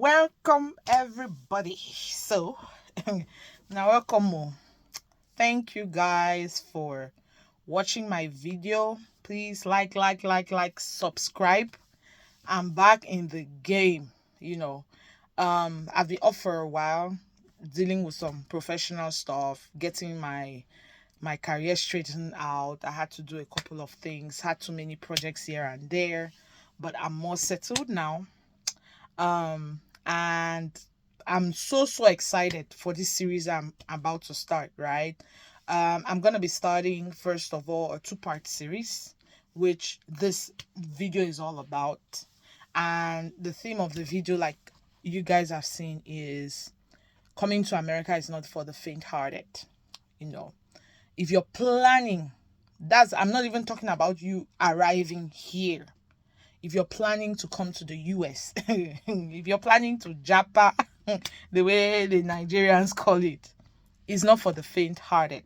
Welcome everybody. So now welcome. Thank you guys for watching my video. Please like, subscribe. I'm back in the game. I've been off for a while, dealing with some professional stuff, getting my career straightened out. I had to do a couple of things, had too many projects here and there, but I'm more settled now. And I'm so excited for this series I'm about to start, right? I'm gonna be starting first of all a two-part series, which this video is all about. And the theme of the video, like you guys have seen, is coming to America is not for the faint-hearted. You know, if you're planning, that's I'm not even talking about you arriving here. If you're planning to come to the US, if you're planning to Japa, the way the Nigerians call it, it's not for the faint-hearted,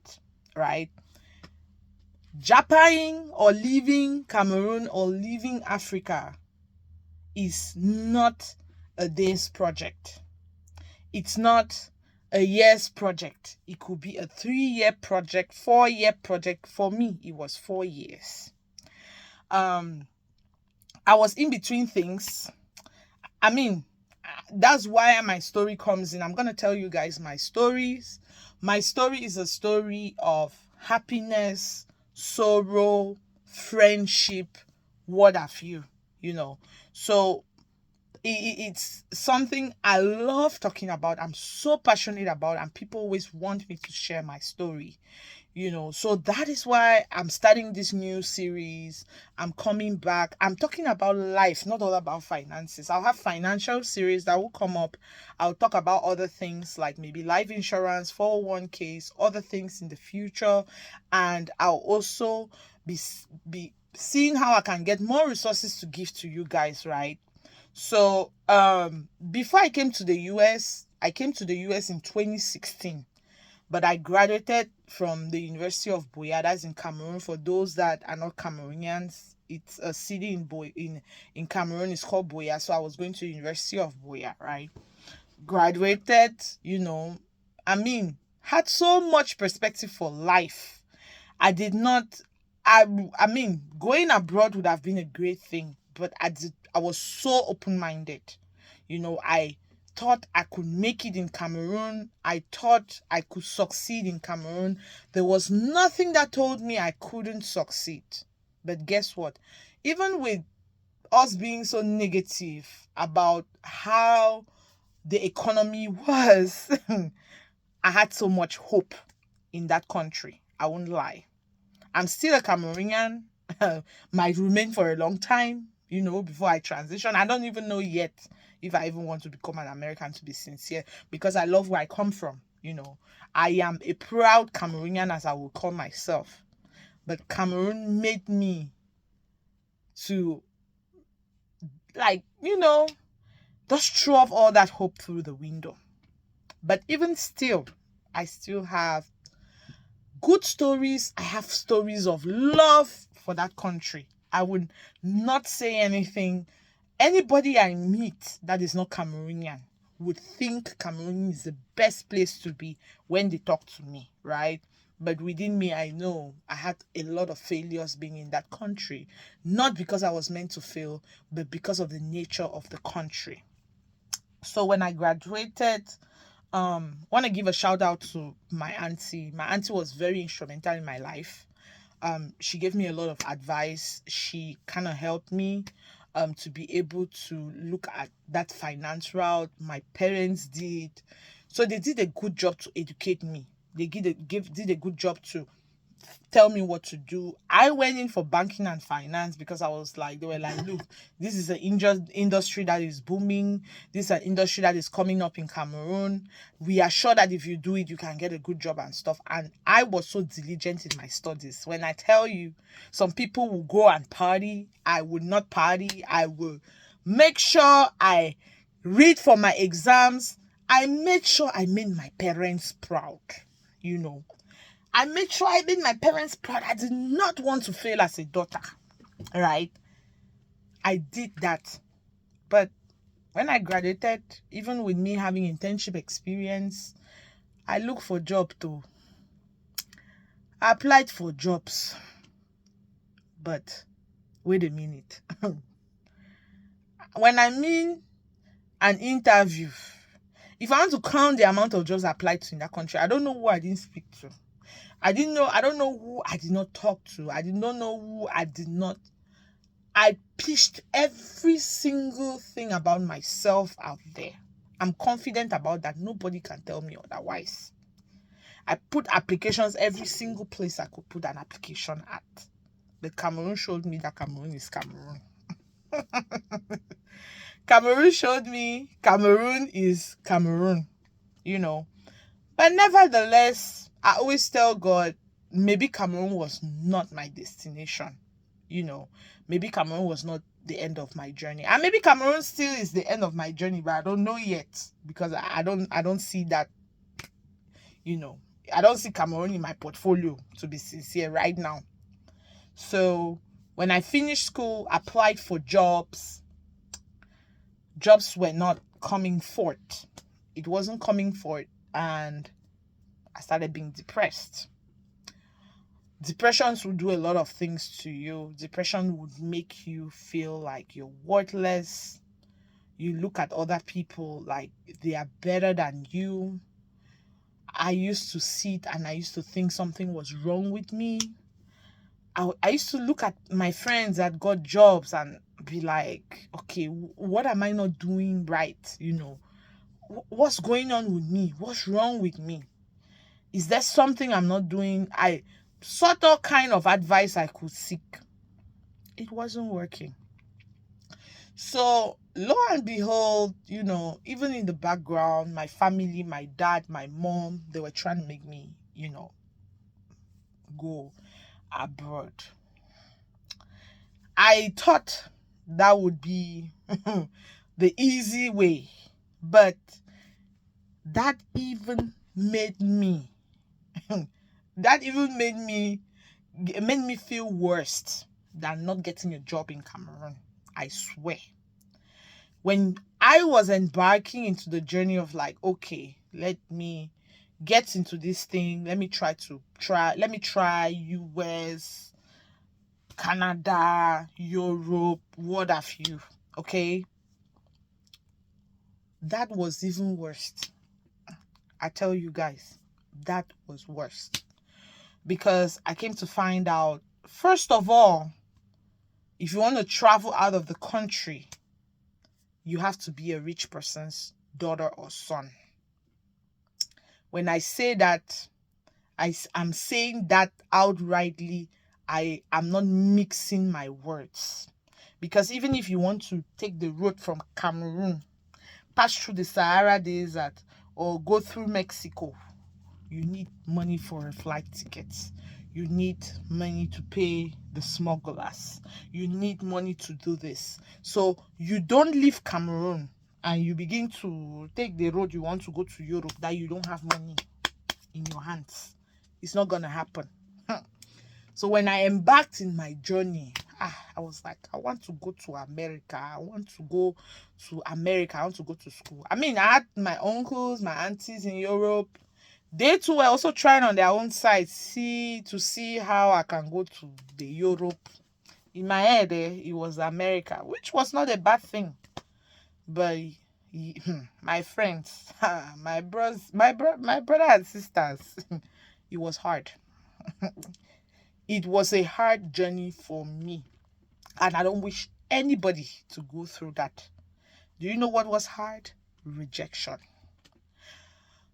right? Japaing or leaving Cameroon or leaving Africa is not a day's project. It's not a year's project. It could be a 3-year project, 4-year project. For me, it was 4 years. I was in between things. I mean, that's why my story comes in. I'm going to tell you guys my stories. My story is a story of happiness, sorrow, friendship, what have you, So it's something I love talking about. I'm so passionate about, and people always want me to share my story. So that is why I'm starting this new series. I'm coming back. I'm talking about life, not all about finances. I'll have financial series that will come up. I'll talk about other things like maybe life insurance, 401ks, other things in the future. And I'll also be seeing how I can get more resources to give to you guys, right? So before I came to the US, I came to the US in 2016. But I graduated from the University of Buea, that's in Cameroon. For those that are not Cameroonians, it's a city in Cameroon. It's called Buea. So I was going to the University of Buea, right? Graduated, had so much perspective for life. I did not, I mean, going abroad would have been a great thing, but I was so open-minded. I thought I could make it in Cameroon. I thought I could succeed in Cameroon. There was nothing that told me I couldn't succeed. But guess what? Even with us being so negative about how the economy was, I had so much hope in that country. I won't lie. I'm still a Cameroonian. Might remain for a long time, before I transition. I don't even know yet if I even want to become an American, to be sincere, because I love where I come from. I am a proud Cameroonian, as I will call myself. But Cameroon made me to, just throw off all that hope through the window. But even still, I still have good stories. I have stories of love for that country. I would not say anything. Anybody I meet that is not Cameroonian would think Cameroon is the best place to be when they talk to me, right? But within me, I know I had a lot of failures being in that country. Not because I was meant to fail, but because of the nature of the country. So when I graduated, want to give a shout out to my auntie. My auntie was very instrumental in my life. She gave me a lot of advice. She kind of helped me to be able to look at that finance route. My parents did. So they did a good job to educate me. They did a good job to tell me what to do. I went in for banking and finance because I was like, they were like, look, this is an industry that is booming. This is an industry that is coming up in Cameroon. We are sure that if you do it, you can get a good job and stuff. And I was so diligent in my studies. When I tell you, some people will go and party, I would not party. I will make sure I read for my exams. I made sure I made my parents proud, I made sure I made my parents proud. I did not want to fail as a daughter, right? I did that. But When I graduated, even with me having internship experience, I looked for job too. I applied for jobs, but wait a minute. When I mean an interview, if I want to count the amount of jobs I applied to in that country, I don't know who I didn't speak to. I don't know who I did not talk to. I did not know who I pitched every single thing about myself out there. I'm confident about that. Nobody can tell me otherwise. I put applications every single place I could put an application at. But Cameroon showed me that Cameroon is Cameroon. Cameroon showed me Cameroon is Cameroon, you know. But nevertheless, I always tell God, maybe Cameroon was not my destination, you know. Maybe Cameroon was not the end of my journey. And maybe Cameroon still is the end of my journey, but I don't know yet because I don't see that, you know. I don't see Cameroon in my portfolio, to be sincere, right now. So when I finished school, applied for jobs were not coming forth. It wasn't coming forth, and I started being depressed. Depressions would do a lot of things to you. Depression would make you feel like you're worthless. You look at other people like they are better than you. I used to sit and I used to think something was wrong with me. I used to look at my friends that got jobs and be like, okay, what am I not doing right? You know, what's going on with me? What's wrong with me? Is there something I'm not doing? I sought all kind of advice I could seek. It wasn't working. So lo and behold, you know, even in the background, my family, my dad, my mom, they were trying to make me, you know, go abroad. I thought that would be the easy way, but that even made me it made me feel worse than not getting a job in Cameroon. I swear. When I was embarking into the journey of like, okay, let me get into this thing, let me try US, Canada, Europe, what have you, okay? That was even worse. I tell you guys, that was worse. Because I came to find out, first of all, if you want to travel out of the country, you have to be a rich person's daughter or son. When I say that, I'm saying that outrightly. I am not mixing my words. Because even if you want to take the road from Cameroon, pass through the Sahara Desert, or go through Mexico, you need money for a flight ticket. You need money to pay the smugglers. You need money to do this. So you don't leave Cameroon and you begin to take the road you want to go to Europe that you don't have money in your hands. It's not going to happen. So when I embarked in my journey, I was like, I want to go to America. I want to go to school. I mean, I had my uncles, my aunties in Europe. They too were also trying on their own side to see how I can go to the Europe. In my head, it was America, which was not a bad thing. But my friends, my brother and sisters, it was hard. It was a hard journey for me. And I don't wish anybody to go through that. Do you know what was hard? Rejection.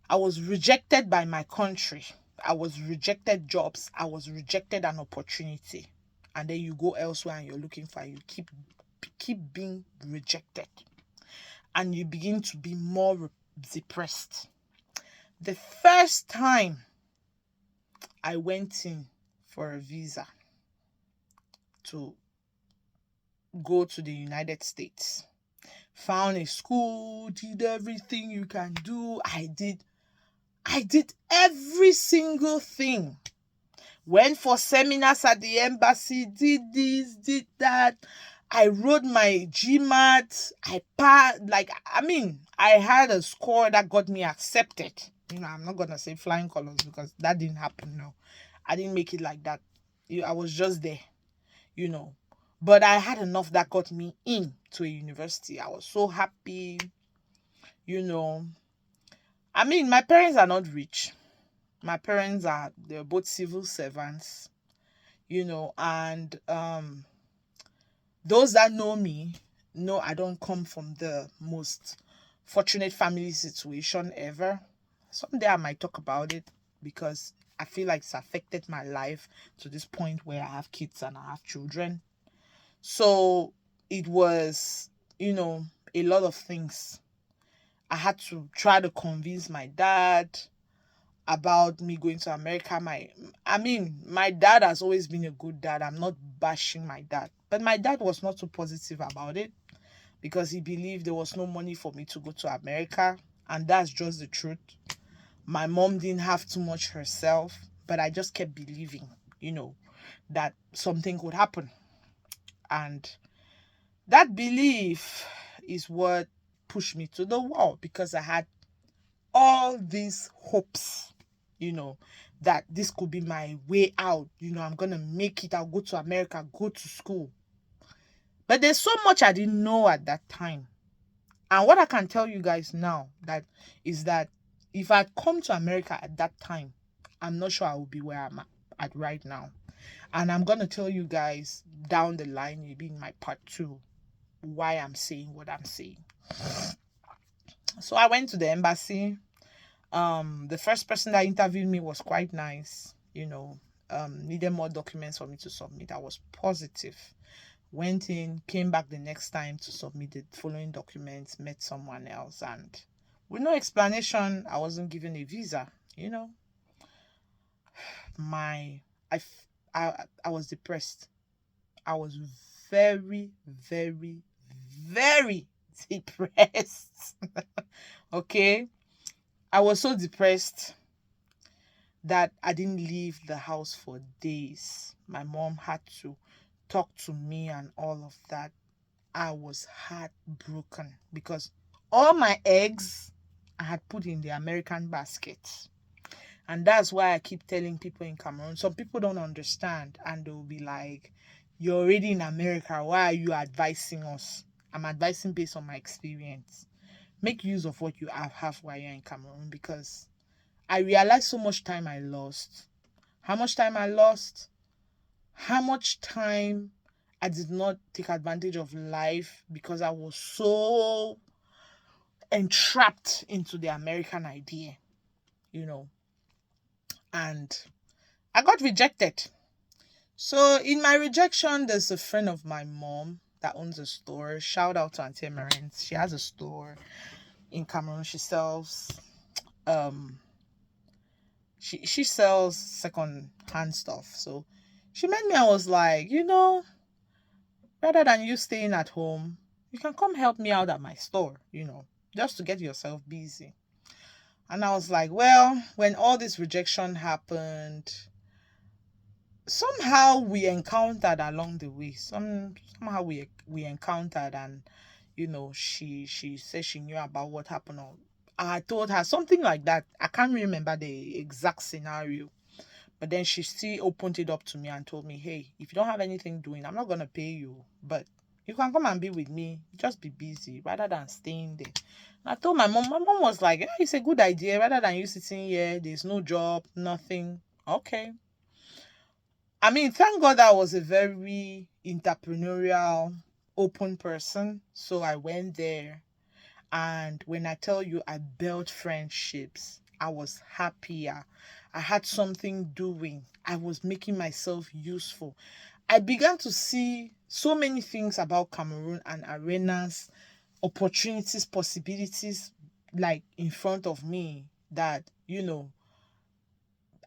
I was rejected by my country. I was rejected jobs. I was rejected an opportunity. And then you go elsewhere and you're looking for it. You keep being rejected. And you begin to be more depressed. The first time I went in for a visa to go to the United States, found a school, did everything you can do. I did every single thing. Went for seminars at the embassy, did this, did that. I wrote my GMAT. I passed. Like, I mean, I had a score that got me accepted. I'm not gonna say flying colors because that didn't happen. No, I didn't make it like that. I was just there. you know. But I had enough that got me in to a university. I was so happy, you know. I mean, my parents are not rich. My parents they're both civil servants, and those that know me know I don't come from the most fortunate family situation ever. Someday I might talk about it because I feel like it's affected my life to this point where I have kids and I have children. So it was, a lot of things. I had to try to convince my dad about me going to America. My dad has always been a good dad. I'm not bashing my dad. But my dad was not so positive about it because he believed there was no money for me to go to America. And that's just the truth. My mom didn't have too much herself, but I just kept believing, that something could happen. And that belief is what pushed me to the wall because I had all these hopes, that this could be my way out. I'm going to make it. I'll go to America, go to school. But there's so much I didn't know at that time. And what I can tell you guys now is that if I'd come to America at that time, I'm not sure I would be where I'm at right now. And I'm going to tell you guys down the line, maybe in my part 2, why I'm saying what I'm saying. So I went to the embassy. The first person that interviewed me was quite nice, needed more documents for me to submit. I was positive. Went in, came back the next time to submit the following documents, met someone else, and with no explanation, I wasn't given a visa, I was depressed. I was very, very, very depressed. Okay? I was so depressed that I didn't leave the house for days. My mom had to talk to me and all of that. I was heartbroken because all my eggs I had put in the American basket. And that's why I keep telling people in Cameroon. Some people don't understand and they'll be like, you're already in America. Why are you advising us? I'm advising based on my experience. Make use of what you have while you're in Cameroon because I realized so much time I lost. How much time I lost? How much time I did not take advantage of life because I was so entrapped into the American idea, and I got rejected. So in my rejection, there's a friend of my mom that owns a store. Shout out to Auntie Emerence. She has a store in Cameroon. She sells she sells second hand stuff. So she met me and was like, rather than you staying at home, you can come help me out at my store, just to get yourself busy. And I was like, well, when all this rejection happened, somehow we encountered along the way. Somehow we encountered, and she said she knew about what happened. I told her something like that. I can't remember the exact scenario. But then she still opened it up to me and told me, hey, if you don't have anything doing, I'm not going to pay you. But you can come and be with me. Just be busy rather than staying there. And I told my mom was like, it's a good idea. Rather than you sitting here, there's no job, nothing. Okay. I mean, thank God I was a very entrepreneurial, open person. So I went there. And when I tell you I built friendships, I was happier. I had something doing. I was making myself useful. I began to see so many things about Cameroon and arenas, opportunities, possibilities like in front of me that,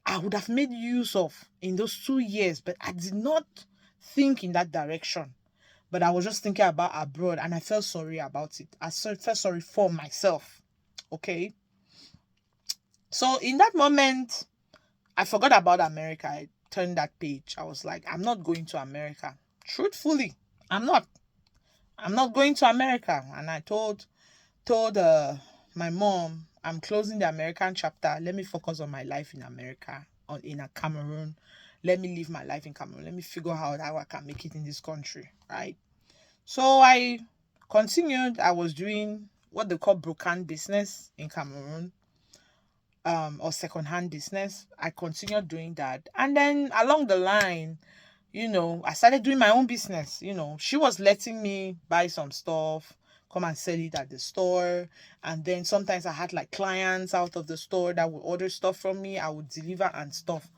I would have made use of in those 2 years, but I did not think in that direction. But I was just thinking about abroad and I felt sorry about it. I felt sorry for myself. Okay. So in that moment, I forgot about America. I turned that page. I was like, I'm not going to America. Truthfully, I'm not. I'm not going to America. And I told my mom, I'm closing the American chapter. Let me focus on my life in America, in a Cameroon. Let me live my life in Cameroon. Let me figure out how I can make it in this country, right? So I continued. I was doing what they call broken business in Cameroon, or secondhand business. I continued doing that. And then along the line, I started doing my own business. She was letting me buy some stuff, come and sell it at the store. And then sometimes I had like clients out of the store that would order stuff from me. I would deliver and stuff.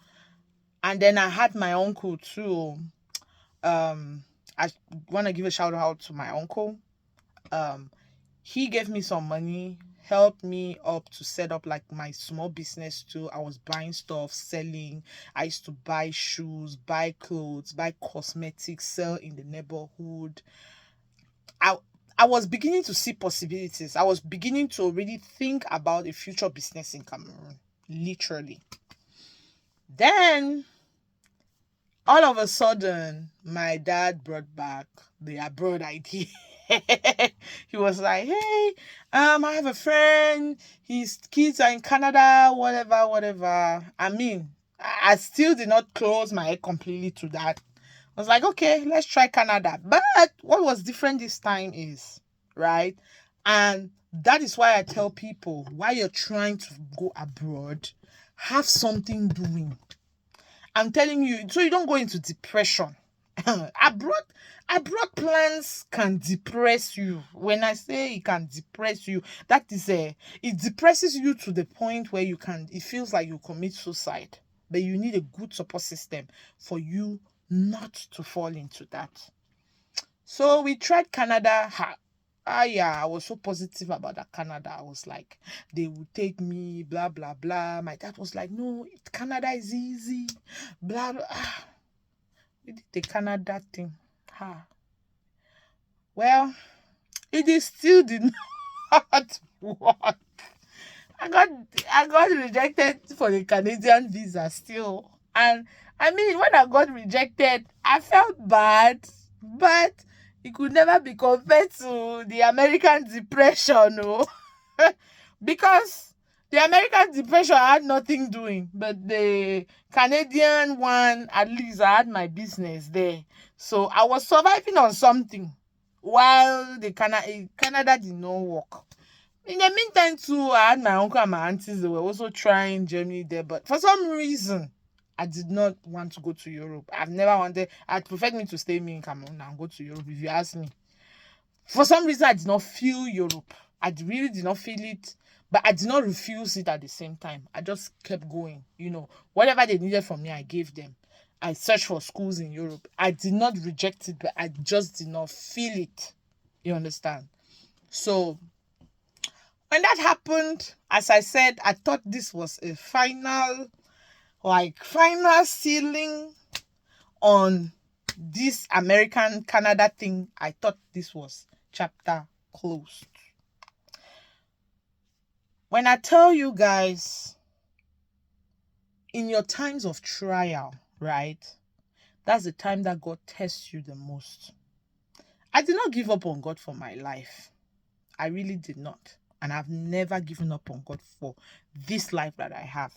And then I had my uncle too. I want to give a shout out to my uncle. Um, he gave me some money, helped me up to set up like my small business too. I was buying stuff, selling. I used to buy shoes, buy clothes, buy cosmetics, sell in the neighborhood. I I was beginning to see possibilities. I was beginning to already think about a future business in Cameroon, literally. Then all of a sudden, my dad brought back the abroad idea. He was like, "Hey, I have a friend. His kids are in Canada, whatever, whatever." I mean, I still did not close my head completely to that. I was like, "Okay, let's try Canada." But what was different this time is, right? And that is why I tell people, while you're trying to go abroad, have something doing. I'm telling you, so you don't go into depression. abroad abroad plans can depress you. When I say it can depress you, that is it depresses you to the point where it feels like you commit suicide. But you need a good support system for you not to fall into that. So we tried Canada. Yeah, I was so positive about that Canada. I was like, they would take me, blah blah blah. My dad was like, no, Canada is easy, blah blah. We did the Canada thing. Well, it is still did not work. I got I got rejected for the Canadian visa still. And I mean, when I got rejected, I felt bad, but it could never be compared to the American depression, no. Because the American depression I had nothing doing, but the Canadian one, at least I had my business there. So I was surviving on something while the Canada did not work. In the meantime, too, I had my uncle and my aunties. They were also trying Germany there, but for some reason, I did not want to go to Europe. I've never wanted. I'd prefer me to stay in Cameroon and go to Europe. If you ask me, for some reason, I did not feel Europe. Really did not feel it, but I did not refuse it at the same time. I just kept going. Whatever they needed from me, I gave them. I searched for schools in Europe. I did not reject it, but I just did not feel it. You understand? So when that happened, as I said, I thought this was a final ceiling on this American Canada thing. I thought this was chapter closed. When I tell you guys, in your times of trial, right? That's the time that God tests you the most. I did not give up on God for my life. I really did not. And I've never given up on God for this life that I have.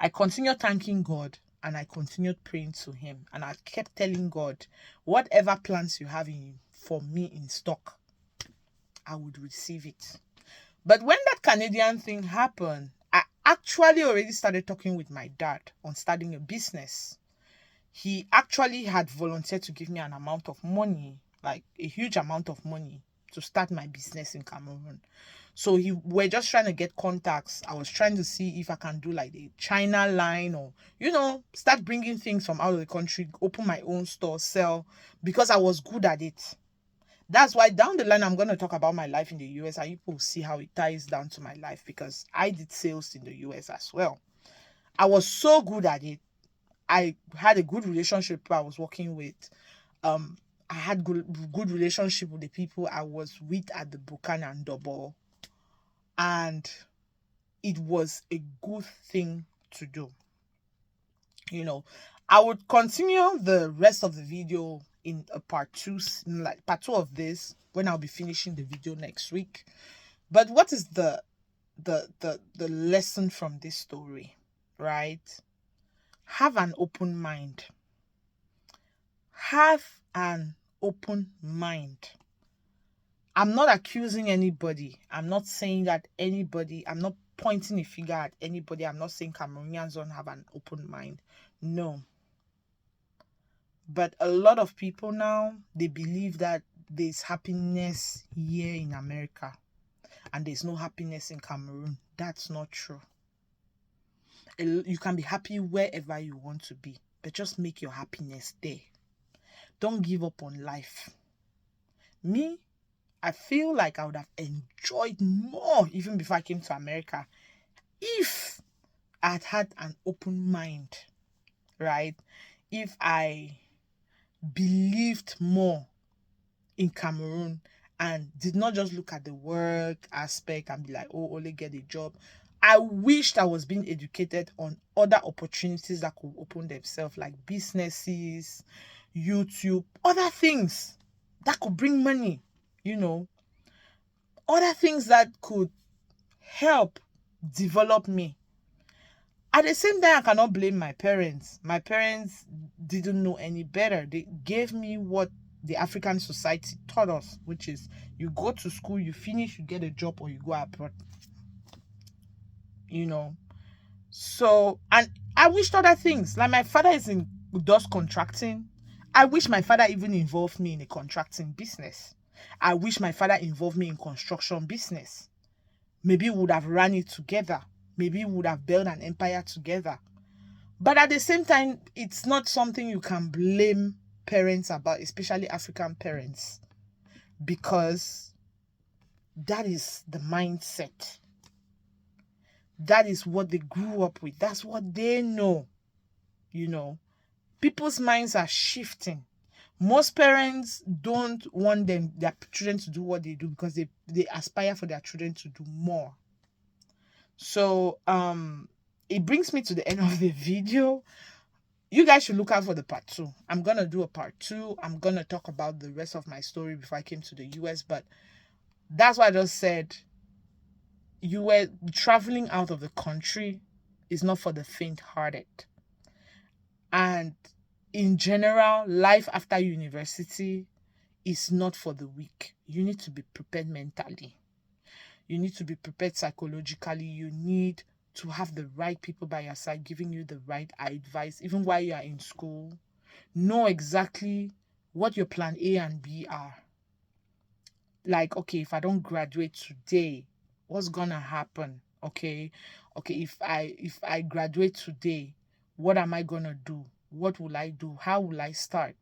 I continued thanking God and I continued praying to Him. And I kept telling God, whatever plans you have for me in stock, I would receive it. But when that Canadian thing happened, I actually already started talking with my dad on starting a business. He actually had volunteered to give me an amount of money, like a huge amount of money, to start my business in Cameroon. So we're just trying to get contacts. I was trying to see if I can do like the China line or, start bringing things from out of the country, open my own store, sell, because I was good at it. That's why down the line, I'm going to talk about my life in the US and you will see how it ties down to my life because I did sales in the US as well. I was so good at it. I had a good relationship I was working with. I had good relationship with the people I was with at the Buchanan and Double. And it was a good thing to do. I would continue the rest of the video in a part two, like part two of this, when I'll be finishing the video next week. But what is the lesson from this story, right? Have an open mind. Have an open mind. I'm not accusing anybody. I'm not saying that anybody, I'm not pointing a finger at anybody. I'm not saying Cameroonians don't have an open mind. No. But a lot of people now, they believe that there's happiness here in America and there's no happiness in Cameroon. That's not true. You can be happy wherever you want to be, but just make your happiness there. Don't give up on life. Me, I feel like I would have enjoyed more even before I came to America if I had an open mind, right? If I believed more in Cameroon and did not just look at the work aspect and be like, oh, only get a job. I wished I was being educated on other opportunities that could open themselves, like businesses, YouTube, other things that could bring money, other things that could help develop me. At the same time, I cannot blame my parents. My parents didn't know any better. They gave me what the African society taught us, which is you go to school, you finish, you get a job, or you go abroad. So, and I wished other things. Like my father does contracting. I wish my father even involved me in a contracting business. I wish my father involved me in construction business. Maybe we would have run it together. Maybe we would have built an empire together. But at the same time, it's not something you can blame parents about, especially African parents, because that is the mindset. That is what they grew up with. That's what they know. People's minds are shifting. Most parents don't want their children to do what they do because they aspire for their children to do more. So it brings me to the end of the video. You guys should look out for the part 2. I'm gonna do a part 2. I'm gonna talk about the rest of my story before I came to the US, but that's why I just said you were traveling out of the country is not for the faint-hearted. And in general, life after university is not for the weak. You need to be prepared mentally. You need to be prepared psychologically. You need to have the right people by your side giving you the right advice, even while you are in school. Know exactly what your plan A and B are. Like, okay, if I don't graduate today, what's gonna happen? Okay, if I graduate today, what am I gonna do? What will I do? How will I start?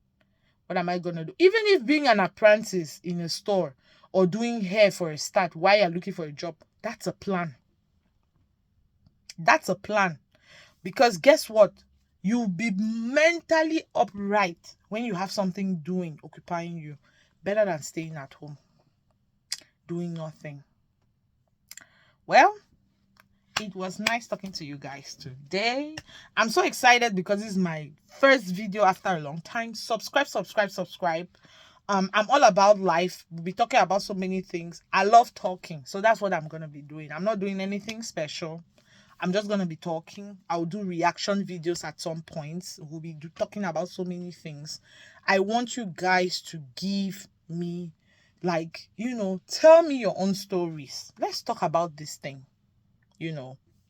What am I gonna do? Even if being an apprentice in a store or doing hair for a start while you're looking for a job, that's a plan. That's a plan. Because guess what? You'll be mentally upright when you have something occupying you, better than staying at home doing nothing. Well, it was nice talking to you guys today. I'm so excited because this is my first video after a long time. Subscribe. I'm all about life. We'll be talking about so many things. I love talking, so that's what I'm gonna be doing. I'm not doing anything special. I'm just gonna be talking. I'll do reaction videos at some points. We'll be talking about so many things. I want you guys to give me, tell me your own stories. Let's talk about this thing.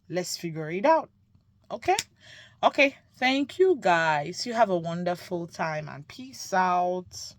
Let's figure it out. Okay. Thank you guys. You have a wonderful time and peace out.